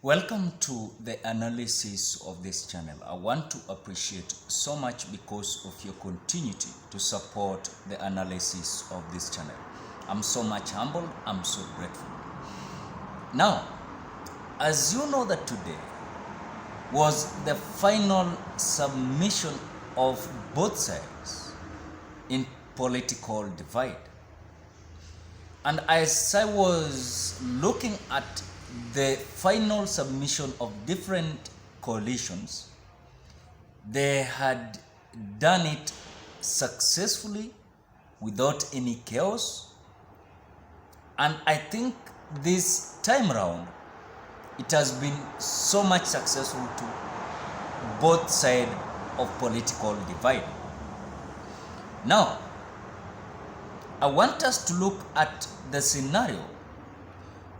Welcome to the analysis of this channel. I want to appreciate so much because of your continuity to support the analysis of this channel. I'm so much humbled. I'm so grateful. Now, as you know that today was the final submission of both sides in political divide. And as I was looking at the final submission of different coalitions, they had done it successfully without any chaos. And I think this time around, it has been so much successful to both sides of political divide. Now, I want us to look at the scenario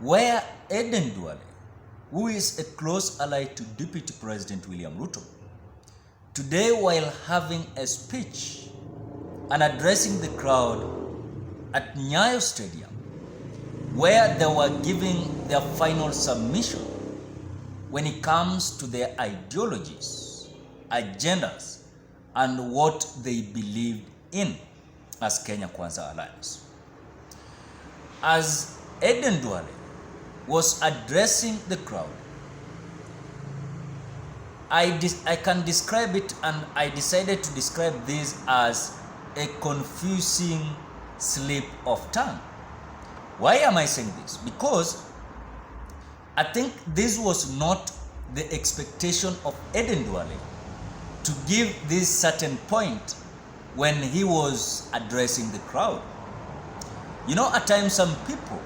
where Aden Duale, who is a close ally to Deputy President William Ruto, today while having a speech and addressing the crowd at Nyayo Stadium, where they were giving their final submission when it comes to their ideologies, agendas, and what they believed in as Kenya Kwanza Alliance. As Aden Duale was addressing the crowd, I can describe it, and I decided to describe this as a confusing slip of tongue. Why am I saying this? Because I think this was not the expectation of Aden Duale to give this certain point when he was addressing the crowd. You know, at times some people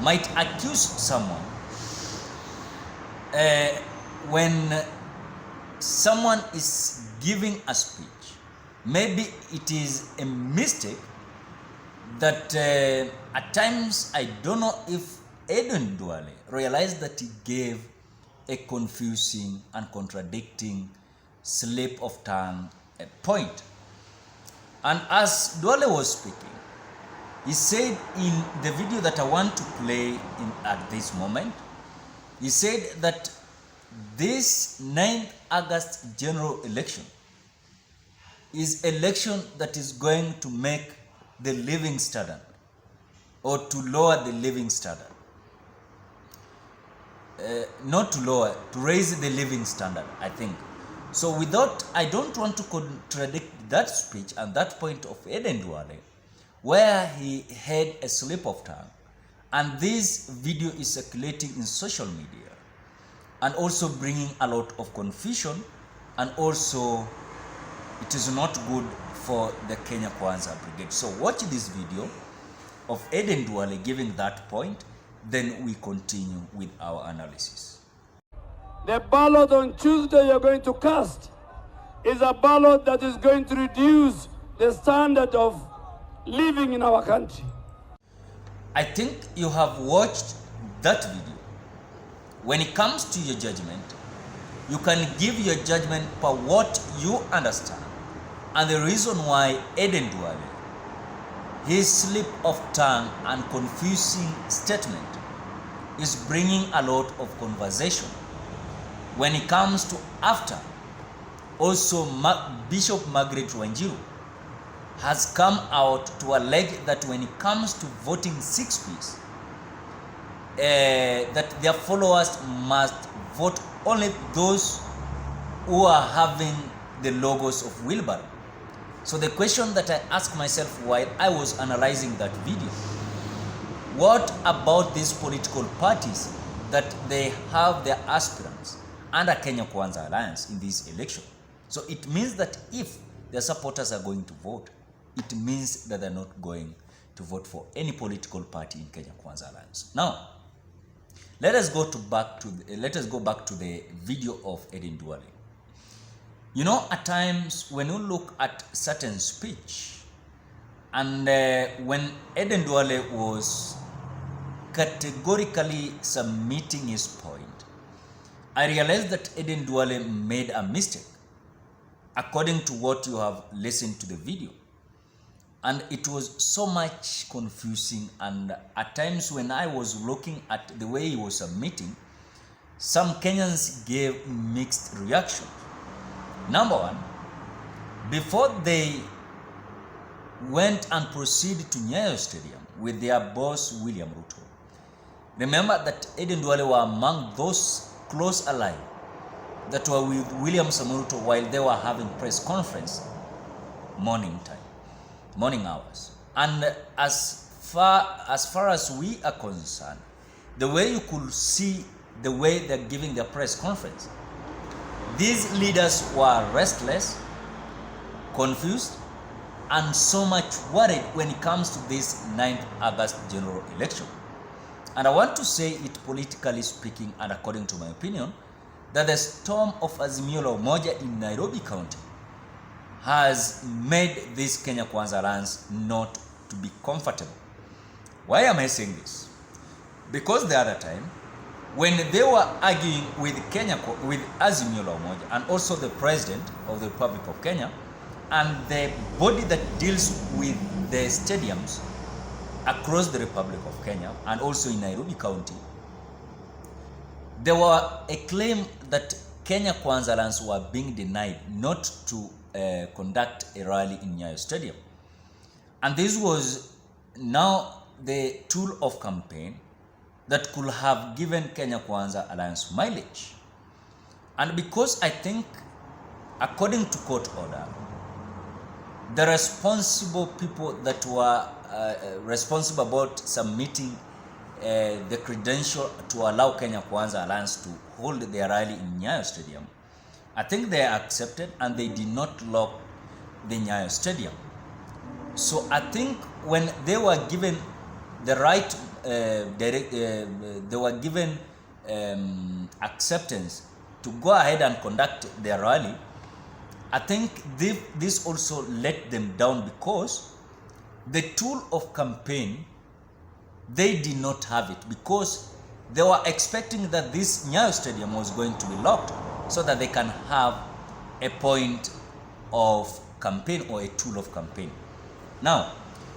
might accuse someone when someone is giving a speech. Maybe it is a mistake that at times, I don't know if Aden Duale realized that he gave a confusing and contradicting slip of tongue point. And as Duale was speaking, he said in the video that I want to play at this moment, he said that this 9th August general election is election that is going to make the living standard, or to lower the living standard. Not to lower, to raise the living standard, I think. So I don't want to contradict that speech and that point of Aden Duale, where he had a slip of tongue. And this video is circulating in social media and also bringing a lot of confusion, and also it is not good for the Kenya Kwanza Brigade. So watch this video of Aden Duale giving that point, then we continue with our analysis. The ballot on Tuesday you're going to cast is a ballot that is going to reduce the standard of living in our country. I think you have watched that video. When it comes to your judgment, you can give your judgment per what you understand. And the reason why Aden Duale, his slip of tongue and confusing statement is bringing a lot of conversation. When it comes to after, also Bishop Margaret Wanjiru has come out to allege that when it comes to voting 6Ps, that their followers must vote only those who are having the logos of wheelbarrow. So the question that I asked myself while I was analyzing that video, what about these political parties that they have their aspirants under Kenya Kwanza Alliance in this election? So it means that if their supporters are going to vote, it means that they're not going to vote for any political party in Kenya Kwanza Alliance. Now, let us go back to the video of Aden Duale. You know, at times when you look at certain speech, and when Aden Duale was categorically submitting his point, I realized that Aden Duale made a mistake, according to what you have listened to the video. And it was so much confusing, and at times when I was looking at the way he was submitting, some Kenyans gave mixed reaction. Number one, before they went and proceeded to Nyayo Stadium with their boss William Ruto, remember that Aden Duale were among those close allies that were with William Ruto while they were having press conference morning hours. And as far as we are concerned, the way you could see the way they're giving their press conference, these leaders were restless, confused, and so much worried when it comes to this 9th August general election. And I want to say it politically speaking, and according to my opinion, that the storm of Azimio la Umoja in Nairobi County has made this Kenya Kwanza alliance not to be comfortable. Why am I saying this? Because the other time, when they were arguing with Azimio la Umoja and also the President of the Republic of Kenya and the body that deals with the stadiums across the Republic of Kenya and also in Nairobi County, there were a claim that Kenya Kwanza alliance were being denied not to conduct a rally in Nyayo Stadium. And this was now the tool of campaign that could have given Kenya Kwanza alliance mileage. And because I think, according to court order, the responsible people that were responsible about submitting the credential to allow Kenya Kwanza alliance to hold their rally in Nyayo Stadium, I think they accepted and they did not lock the Nyayo Stadium. So I think when they were given the right, they were given acceptance to go ahead and conduct their rally, I think this also let them down because the tool of campaign, they did not have it because they were expecting that this Nyayo Stadium was going to be locked so that they can have a point of campaign or a tool of campaign. Now,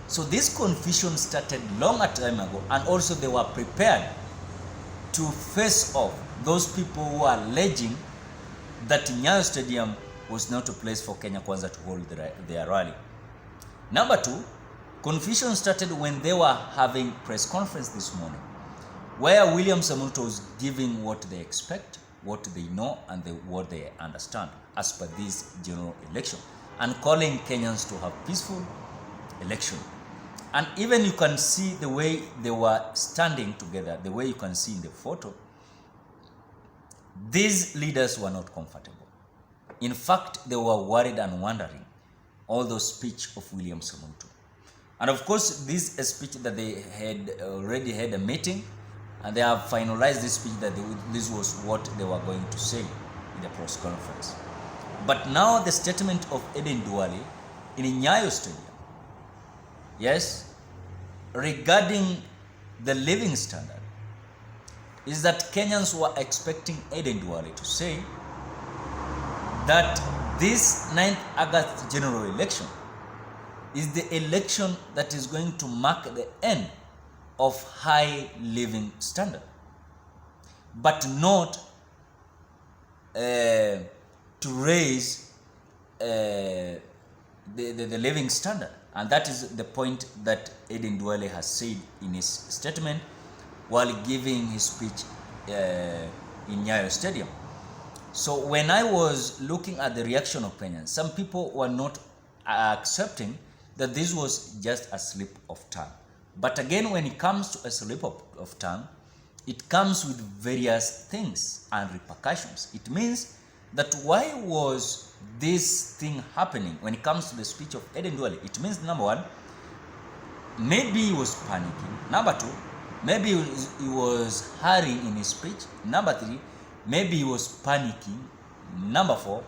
so this confusion started long a time ago, and also they were prepared to face off those people who are alleging that Nyayo Stadium was not a place for Kenya Kwanza to hold their rally. Number two, confusion started when they were having press conference this morning, where William Ruto was giving what they expect, what they know, and what they understand as per this general election, and calling Kenyans to have peaceful election. And even you can see the way they were standing together, the way you can see in the photo, these leaders were not comfortable. In fact, they were worried and wondering all those speech of William Ruto. And of course, this is a speech that they had already had a meeting, and they have finalized this speech that this was what they were going to say in the press conference. But now the statement of Aden Duale in Nyayo Stadium, yes, regarding the living standard, is that Kenyans were expecting Aden Duale to say that this 9th August general election is the election that is going to mark the end of high living standard, but not to raise the living standard. And that is the point that Aden Duale has said in his statement while giving his speech in Nyayo Stadium. So when I was looking at the reaction of Kenyans, some people were not accepting that this was just a slip of tongue. But again, when it comes to a slip of tongue, it comes with various things and repercussions. It means that why was this thing happening when it comes to the speech of Aden Duale? It means, number one, maybe he was panicking. Number two, maybe he was hurrying in his speech. Number three, maybe he was panicking. Number four,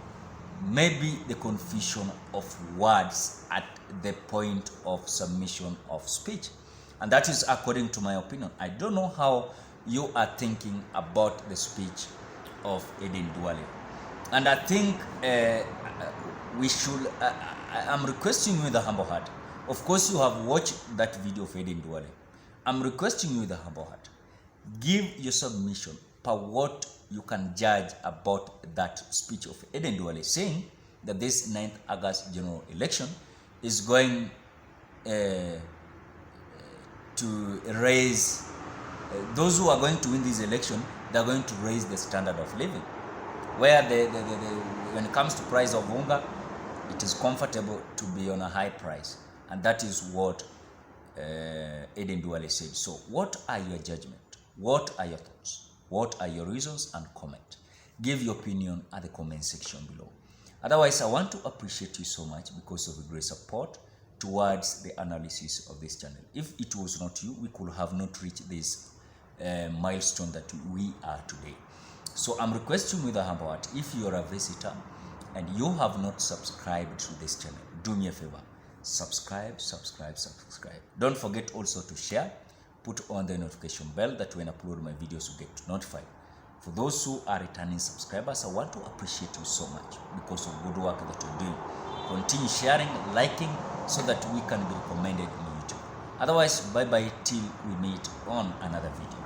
maybe the confusion of words at the point of submission of speech. And that is according to my opinion. I don't know how you are thinking about the speech of Aden Duale. And I think we should, I'm requesting you with a humble heart. Of course, you have watched that video of Aden Duale. I'm requesting you with a humble heart. Give your submission. per what you can judge about that speech of Aden Duale, saying that this 9th August general election is going to raise, those who are going to win this election, they're going to raise the standard of living. Where when it comes to price of unga, it is comfortable to be on a high price. And that is what Aden Duale said. So what are your judgment? What are your thoughts? What are your reasons? And comment. Give your opinion at the comment section below. Otherwise, I want to appreciate you so much because of the great support towards the analysis of this channel. If it was not you, we could have not reached this milestone that we are today. So I'm requesting with a humble heart, if you're a visitor and you have not subscribed to this channel, do me a favor. Subscribe. Don't forget also to share. Put on the notification bell that when I upload my videos you get notified. For those who are returning subscribers, I want to appreciate you so much because of good work that you're doing. Continue sharing, liking, so that we can be recommended on YouTube. Otherwise, bye-bye till we meet on another video.